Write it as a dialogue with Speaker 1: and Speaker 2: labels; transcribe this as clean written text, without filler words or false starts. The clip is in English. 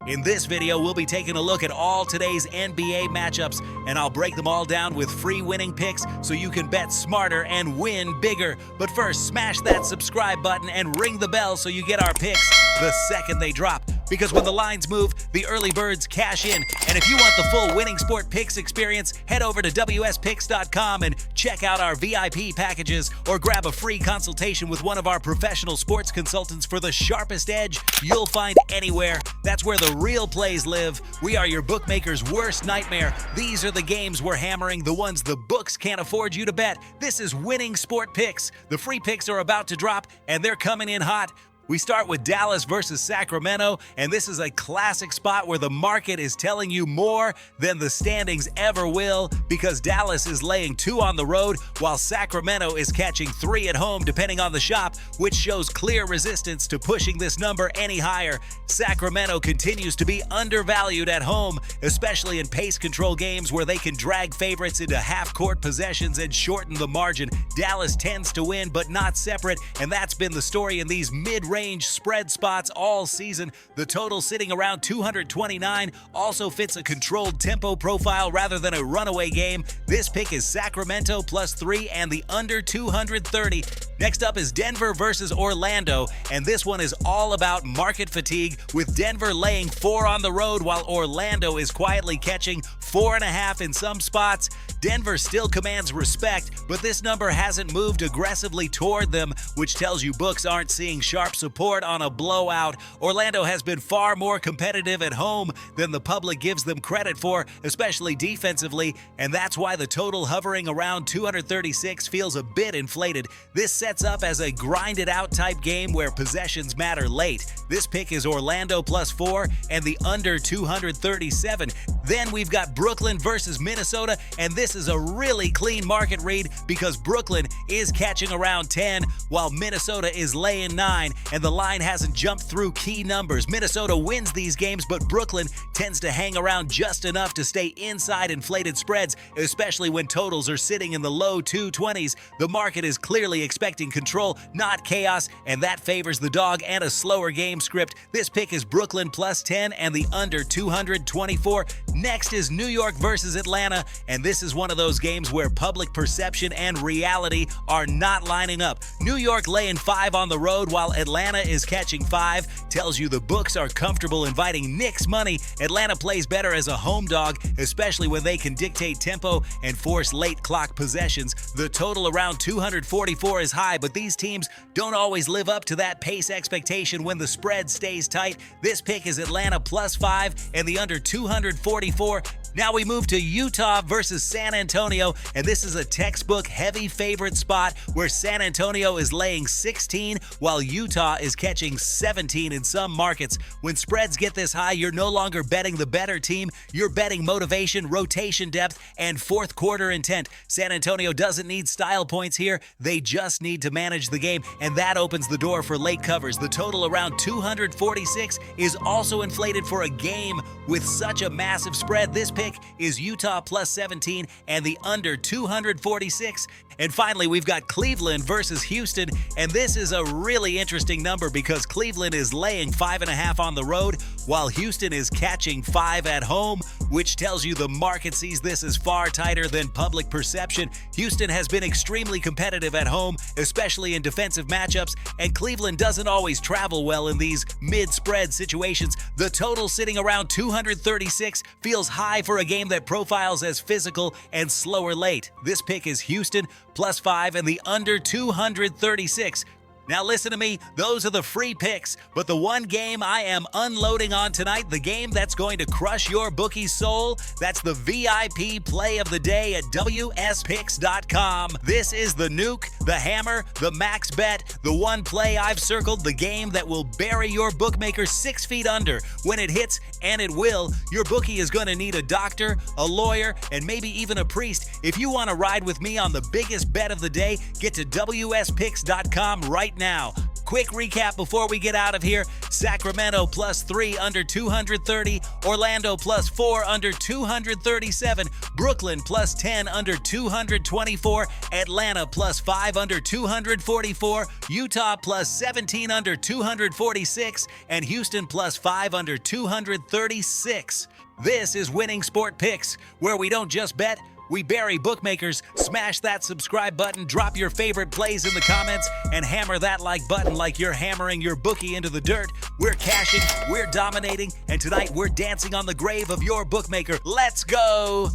Speaker 1: In this video, we'll be taking a look at all today's NBA matchups, and I'll break them all down with free winning picks so you can bet smarter and win bigger. But first, smash that subscribe button and ring the bell so you get our picks the second they drop. Because when the lines move, the early birds cash in. And if you want the full Winning Sport Picks experience, head over to wspicks.com and check out our VIP packages, or grab a free consultation with one of our professional sports consultants for the sharpest edge you'll find anywhere. That's where the real plays live. We are your bookmaker's worst nightmare. These are the games we're hammering, the ones the books can't afford you to bet. This is Winning Sport Picks. The free picks are about to drop, and they're coming in hot. We start with Dallas versus Sacramento, and this is a classic spot where the market is telling you more than the standings ever will, because Dallas is laying 2 on the road while Sacramento is catching 3 at home depending on the shop, which shows clear resistance to pushing this number any higher. Sacramento continues to be undervalued at home, especially in pace control games where they can drag favorites into half-court possessions and shorten the margin. Dallas tends to win, but not separate, and that's been the story in these mid-range spread spots all season. The total sitting around 229 also fits a controlled tempo profile rather than a runaway game. This pick is Sacramento +3 and the under 230. Next up is Denver versus Orlando, and this one is all about market fatigue, with Denver laying 4 on the road while Orlando is quietly catching 4.5 in some spots. Denver still commands respect, but this number hasn't moved aggressively toward them, which tells you books aren't seeing sharp support on a blowout. Orlando has been far more competitive at home than the public gives them credit for, especially defensively, and that's why the total hovering around 236 feels a bit inflated. This sets up as a grinded-out type game where possessions matter late. This pick is Orlando +4 and the under 237. Then we've got Brooklyn versus Minnesota, and this is a really clean market read because Brooklyn is catching around 10 while Minnesota is laying 9, and the line hasn't jumped through key numbers. Minnesota wins these games, but Brooklyn tends to hang around just enough to stay inside inflated spreads, especially when totals are sitting in the low 220s. The market is clearly expecting control, not chaos, and that favors the dog and a slower game script. This pick is Brooklyn +10 and the under 224. Next is New York versus Atlanta, and this is one of those games where public perception and reality are not lining up. New York laying 5 on the road while Atlanta is catching 5 tells you the books are comfortable inviting Knicks money. Atlanta plays better as a home dog, especially when they can dictate tempo and force late clock possessions. The total around 244 is high, but these teams don't always live up to that pace expectation when the spread stays tight. This pick is Atlanta +5 and the under 244. Now we move to Utah versus San Antonio, and this is a textbook heavy favorite spot where San Antonio is laying 16 while Utah is catching 17 in some markets. When spreads get this high, you're no longer betting the better team, you're betting motivation, rotation depth, and fourth quarter intent. San Antonio doesn't need style points here, they just need to manage the game, and that opens the door for late covers. The total around 246 is also inflated for a game with such a massive spread. This pick is Utah +17 and the under 246. And finally, we've got Cleveland versus Houston, and this is a really interesting number because Cleveland is laying 5.5 on the road while Houston is catching 5 at home, which tells you the market sees this as far tighter than public perception. Houston has been extremely competitive at home, especially in defensive matchups, and Cleveland doesn't always travel well in these mid-spread situations. The total sitting around 236 feels high for a game that profiles as physical and slower late. This pick is Houston +5 and the under 236. Now listen to me, those are the free picks, but the one game I am unloading on tonight, the game that's going to crush your bookie's soul, that's the VIP play of the day at wspicks.com. This is the nuke, the hammer, the max bet, the one play I've circled, the game that will bury your bookmaker 6 feet under. When it hits, and it will, your bookie is going to need a doctor, a lawyer, and maybe even a priest. If you want to ride with me on the biggest bet of the day, get to wspicks.com right now. Quick recap before we get out of here. Sacramento +3 under 230. Orlando +4 under 237. Brooklyn +10 under 224. Atlanta +5 under 244. Utah +17 under 246. And Houston +5 under 236. This is Winning Sport Picks, where we don't just bet, we bury bookmakers. Smash that subscribe button, drop your favorite plays in the comments, and hammer that like button like you're hammering your bookie into the dirt. We're cashing, we're dominating, and tonight we're dancing on the grave of your bookmaker. Let's go!